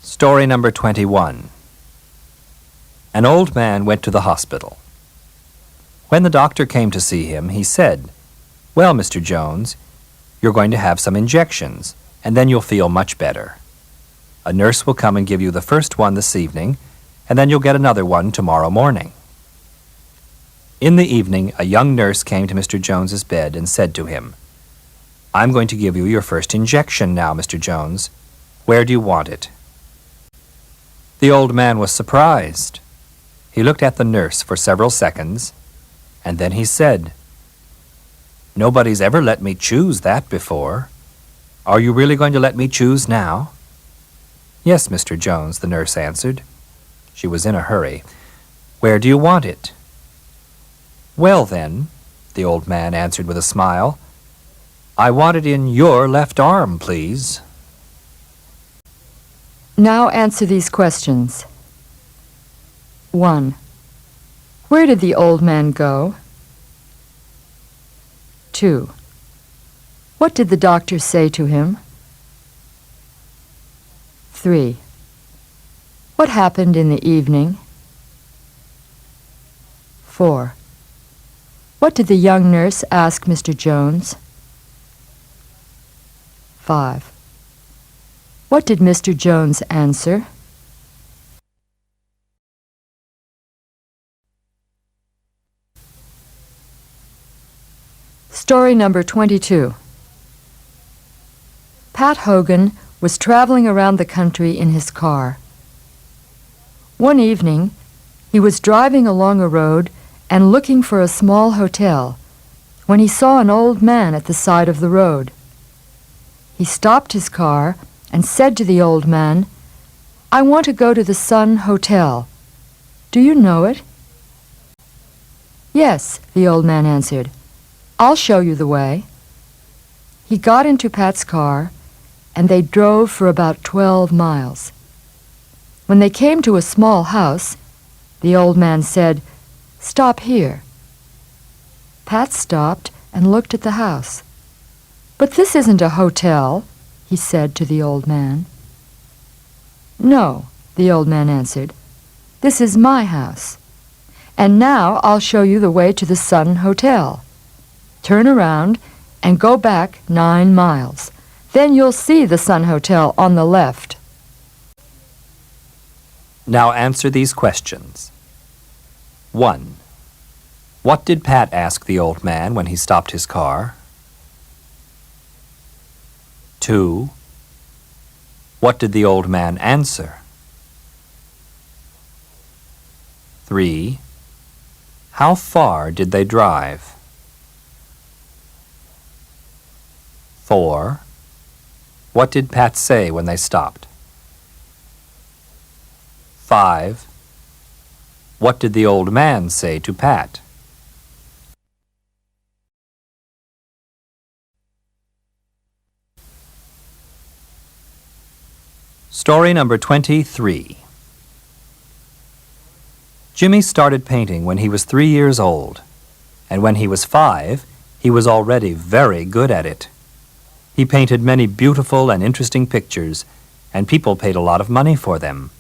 Story number 21. An old man went to the hospital. When the doctor came to see him, he said, "Well, Mr. Jones, you're going to have some injections, and then you'll feel much better. A nurse will come and give you the first one this evening, and then you'll get another one tomorrow morning." In the evening, a young nurse came to Mr. Jones's bed and said to him, "I'm going to give you your first injection now, Mr. Jones. Where do you want it?" The old man was surprised. He looked at the nurse for several seconds, and then he said, "Nobody's ever let me choose that before. Are you really going to let me choose now?" "Yes, Mr. Jones," the nurse answered. She was in a hurry. "Where do you want it?" "Well, then," the old man answered with a smile, "I want it in your left arm, please." Now answer these questions. 1. Where did the old man go? 2. What did the doctor say to him? 3. What happened in the evening? 4. What did the young nurse ask Mr. Jones? 5. What did Mr. Jones answer? Story number 22. Pat Hogan was traveling around the country in his car. One evening, he was driving along a road and looking for a small hotel when he saw an old man at the side of the road. He stopped his car and said to the old man, "I want to go to the Sun Hotel. Do you know it?" "Yes," the old man answered. "I'll show you the way." He got into Pat's car, and they drove for about 12 miles. When they came to a small house, the old man said, "Stop here." Pat stopped and looked at the house. "But this isn't a hotel," he said to the old man. "No," the old man answered. "This is my house. And now I'll show you the way to the Sun Hotel. Turn around and go back 9 miles. Then you'll see the Sun Hotel on the left." Now answer these questions. 1. What did Pat ask the old man when he stopped his car? 2. What did the old man answer? 3. How far did they drive? 4. What did Pat say when they stopped? 5. What did the old man say to Pat? Story number 23. Jimmy started painting when he was 3 years old, and when he was 5, he was already very good at it. He painted many beautiful and interesting pictures, and people paid a lot of money for them.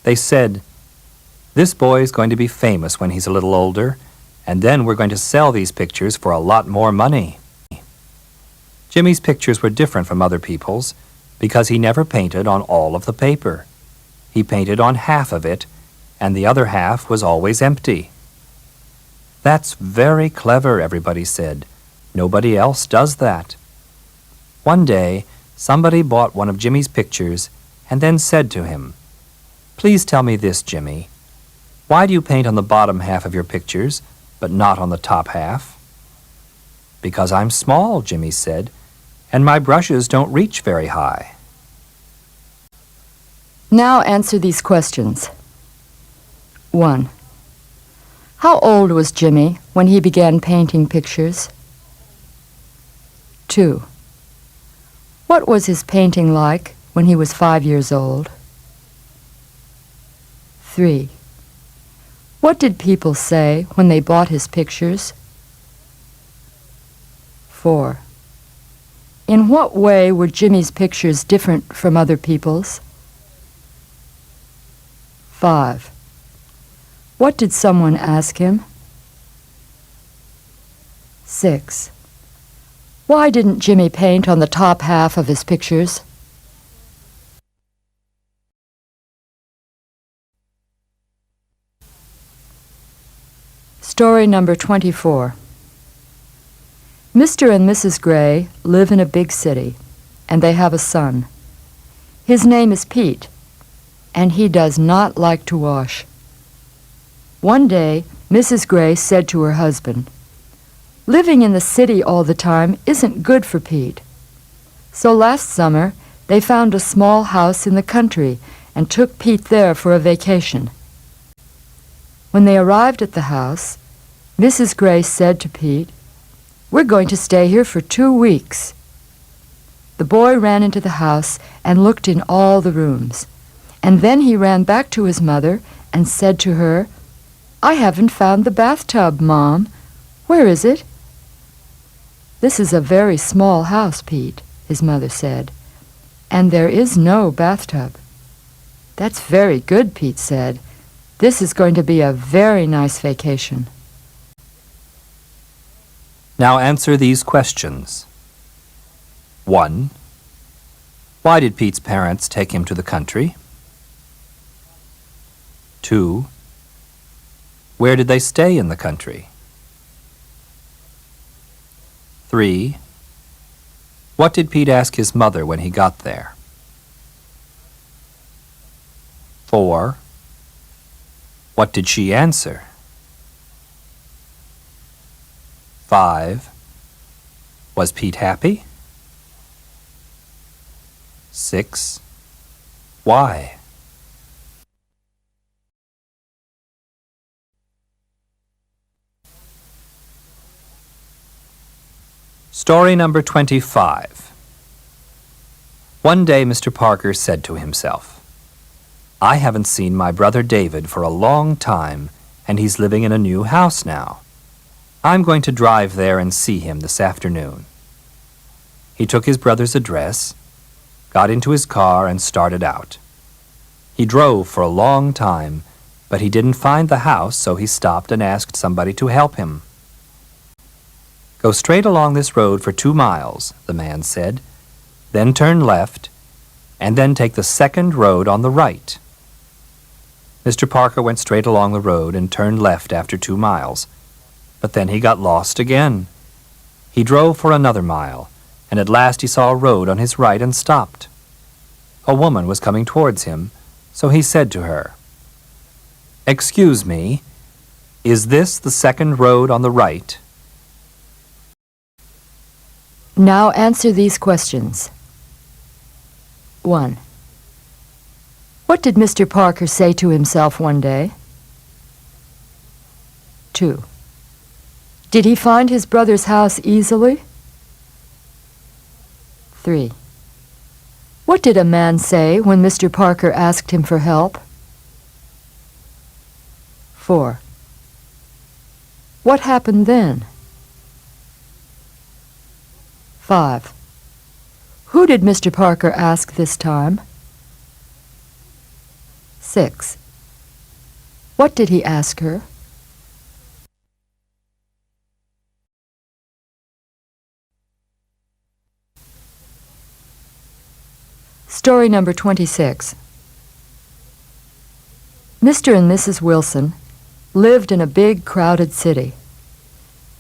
They said, "This boy's going to be famous when he's a little older, and then we're going to sell these pictures for a lot more money." Jimmy's pictures were different from other people's because he never painted on all of the paper. He painted on half of it, and the other half was always empty. "That's very clever," everybody said. "Nobody else does that." One day, somebody bought one of Jimmy's pictures and then said to him, "Please tell me this, Jimmy. Why do you paint on the bottom half of your pictures, but not on the top half?" "Because I'm small," Jimmy said, "and my brushes don't reach very high." Now answer these questions. 1. How old was Jimmy when he began painting pictures? 2. What was his painting like when he was 5 years old? 3. What did people say when they bought his pictures? 4. In what way were Jimmy's pictures different from other people's? 5. What did someone ask him? 6. Why didn't Jimmy paint on the top half of his pictures? Story number 24. Mr. and Mrs. Gray live in a big city, and they have a son. His name is Pete, and he does not like to wash. One day, Mrs. Gray said to her husband, "Living in the city all the time isn't good for Pete." So last summer, they found a small house in the country and took Pete there for a vacation. When they arrived at the house, Mrs. Gray said to Pete, "We're going to stay here for 2 weeks." The boy ran into the house and looked in all the rooms, and then he ran back to his mother and said to her, "I haven't found the bathtub, Mom. Where is it?" "This is a very small house, Pete," his mother said, "and there is no bathtub." "That's very good," Pete said. "This is going to be a very nice vacation." Now answer these questions. 1. Why did Pete's parents take him to the country? 2. Where did they stay in the country? 3. What did Pete ask his mother when he got there? 4. What did she answer? 5. Was Pete happy? 6. Why? Story number 25. One day Mr. Parker said to himself, "I haven't seen my brother David for a long time, and he's living in a new house now. I'm going to drive there and see him this afternoon." He took his brother's address, got into his car, and started out. He drove for a long time, but he didn't find the house, so he stopped and asked somebody to help him. "Go straight along this road for 2 miles," the man said. "Then turn left, and then take the second road on the right." Mr. Parker went straight along the road and turned left after 2 miles. But then he got lost again. He drove for another mile, and at last he saw a road on his right and stopped. A woman was coming towards him, so he said to her, "Excuse me, is this the second road on the right?" Now answer these questions. 1. What did Mr. Parker say to himself one day? 2. Did he find his brother's house easily? 3. What did a man say when Mr. Parker asked him for help? 4. What happened then? 5. Who did Mr. Parker ask this time? 6. What did he ask her? Story number 26. Mr. and Mrs. Wilson lived in a big, crowded city,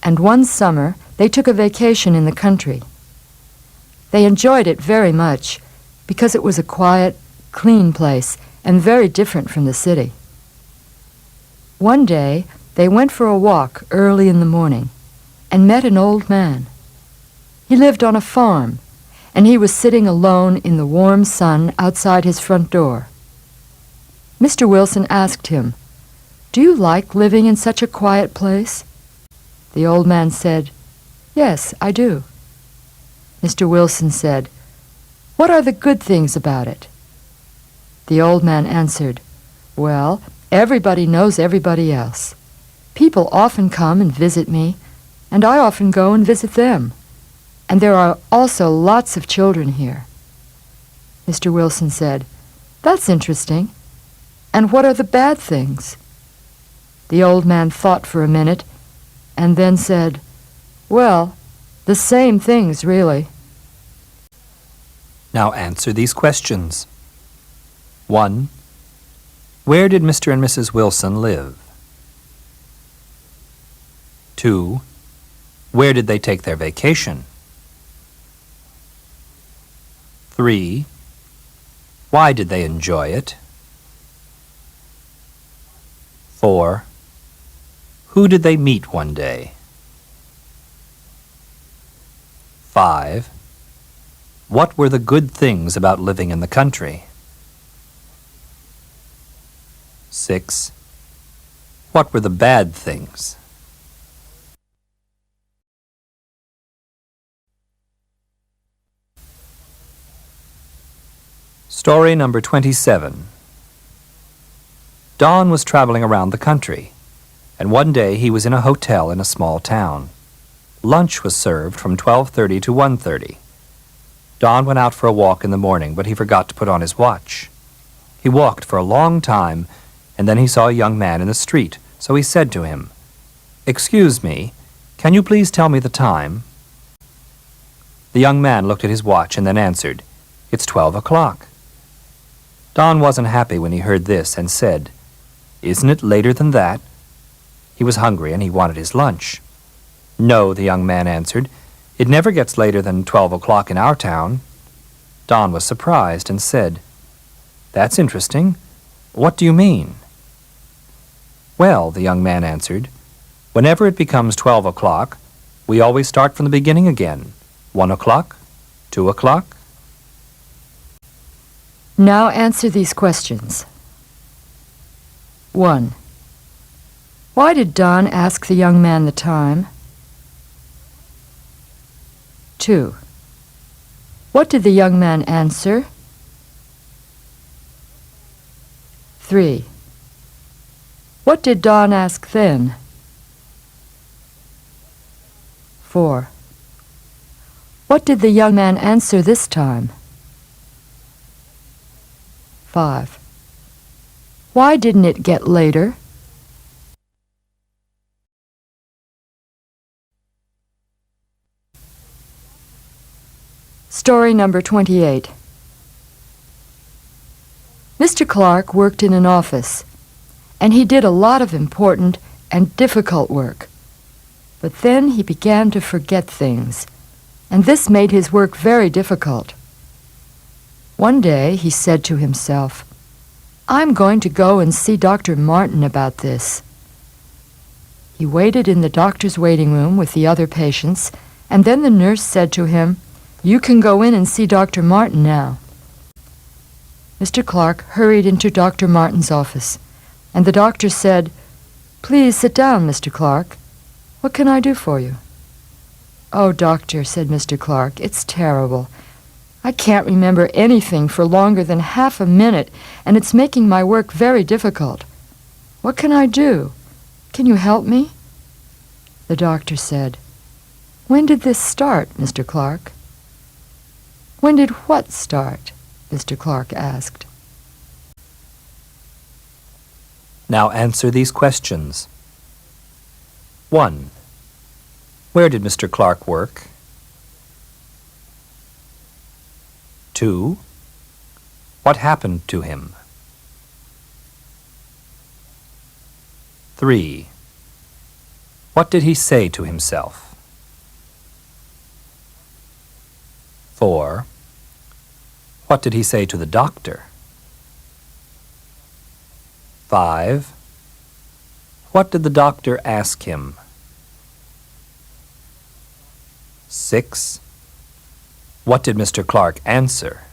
and one summer they took a vacation in the country. They enjoyed it very much because it was a quiet, clean place and very different from the city. One day they went for a walk early in the morning and met an old man. He lived on a farm, and he was sitting alone in the warm sun outside his front door. Mr. Wilson asked him, "Do you like living in such a quiet place?" The old man said, "Yes, I do." Mr. Wilson said, "What are the good things about it?" The old man answered, "Well, everybody knows everybody else. People often come and visit me, and I often go and visit them. And there are also lots of children here." Mr. Wilson said, "That's interesting. And what are the bad things? The old man thought for a minute and then said, "Well, the same things, really." Now answer these questions. 1. Where did Mr. and Mrs. Wilson live? 2. Where did they take their vacation? 3. Why did they enjoy it? 4. Who did they meet one day? 5. What were the good things about living in the country? 6. What were the bad things? Story number 27. Don was traveling around the country, and one day he was in a hotel in a small town. Lunch was served from 12:30 to 1:30. Don went out for a walk in the morning, but he forgot to put on his watch. He walked for a long time, and then he saw a young man in the street, so he said to him, "Excuse me, can you please tell me the time?" The young man looked at his watch and then answered, "It's 12 o'clock." Don wasn't happy when he heard this and said, "Isn't it later than that?" He was hungry and he wanted his lunch. "No," the young man answered, "it never gets later than 12 o'clock in our town." Don was surprised and said, "That's interesting. What do you mean?" "Well," the young man answered, "whenever it becomes 12 o'clock, we always start from the beginning again. 1 o'clock, 2 o'clock." Now answer these questions. 1. Why did Don ask the young man the time? 2. What did the young man answer? 3. What did Don ask then? 4. What did the young man answer this time? 5. Why didn't it get later? Story number 28. Mr. Clark worked in an office, and he did a lot of important and difficult work. But then he began to forget things, and this made his work very difficult. One day he said to himself, "I'm going to go and see Dr. Martin about this." He waited in the doctor's waiting room with the other patients, and then the nurse said to him, "You can go in and see Dr. Martin now." Mr. Clark hurried into Dr. Martin's office, and the doctor said, "Please sit down, Mr. Clark. What can I do for you?" "Oh, doctor," said Mr. Clark, "it's terrible. I can't remember anything for longer than half a minute, and it's making my work very difficult. What can I do? Can you help me?" The doctor said, "When did this start, Mr. Clark?" "When did what start?" Mr. Clark asked. Now answer these questions. 1. Where did Mr. Clark work? 2. What happened to him? 3. What did he say to himself? 4. What did he say to the doctor? 5. What did the doctor ask him? 6. What did Mr. Clark answer?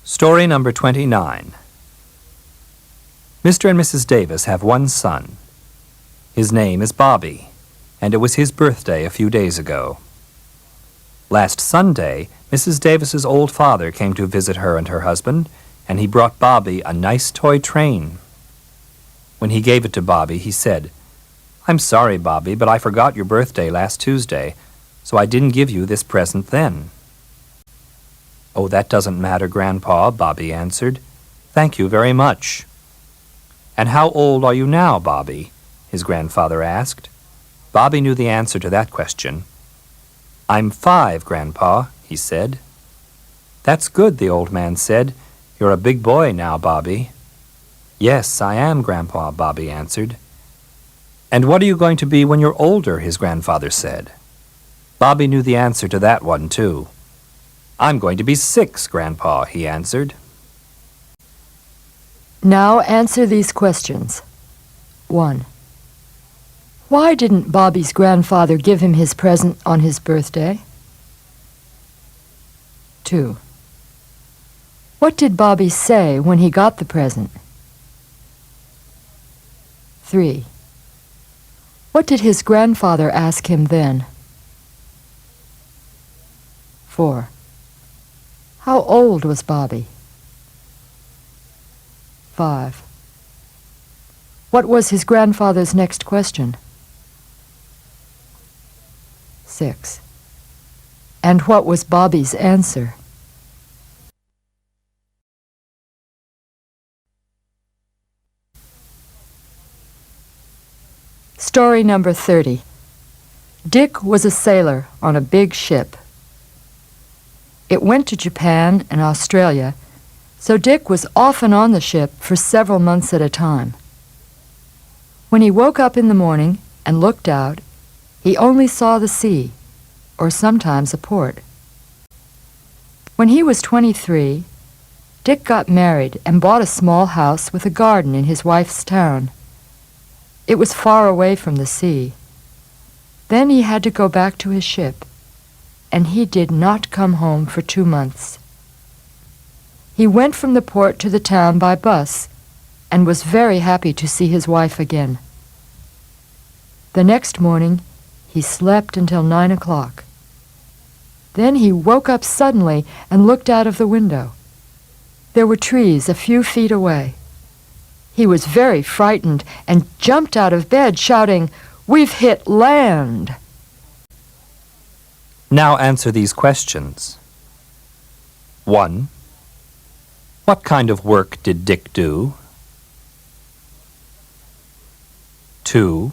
Story number 29. Mr. and Mrs. Davis have one son. His name is Bobby, and it was his birthday a few days ago. Last Sunday, Mrs. Davis's old father came to visit her and her husband, and he brought Bobby a nice toy train. When he gave it to Bobby, he said, "I'm sorry, Bobby, but I forgot your birthday last Tuesday. so I didn't give you this present then." "Oh, that doesn't matter, Grandpa," Bobby answered. "Thank you very much." "And how old are you now, Bobby?" his grandfather asked. Bobby knew the answer to that question. "I'm 5, Grandpa," he said. "That's good," the old man said. "You're a big boy now, Bobby." "Yes, I am, Grandpa," Bobby answered. "And what are you going to be when you're older?" his grandfather said. Bobby knew the answer to that one, too. "I'm going to be 6, Grandpa," he answered. Now answer these questions. 1. Why didn't Bobby's grandfather give him his present on his birthday? 2. What did Bobby say when he got the present? 3. What did his grandfather ask him then? 4. How old was Bobby? 5. What was his grandfather's next question? 6. And what was Bobby's answer? Story number 30. Dick was a sailor on a big ship. It went to Japan and Australia, so Dick was often on the ship for several months at a time. When he woke up in the morning and looked out, he only saw the sea, or sometimes a port. When he was 23, Dick got married and bought a small house with a garden in his wife's town. It was far away from the sea. Then he had to go back to his ship, and he did not come home for 2 months. He went from the port to the town by bus and was very happy to see his wife again. The next morning, he slept until 9 o'clock. Then he woke up suddenly and looked out of the window. There were trees a few feet away. He was very frightened and jumped out of bed shouting, "We've hit land!" Now answer these questions. 1. What kind of work did Dick do? 2.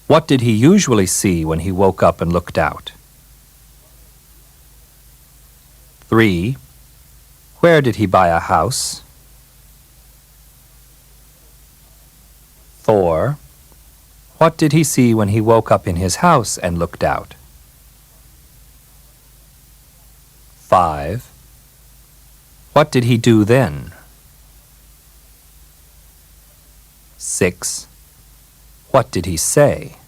What did he usually see when he woke up and looked out? 3. Where did he buy a house? 4. What did he see when he woke up in his house and looked out? 5. What did he do then? 6. What did he say?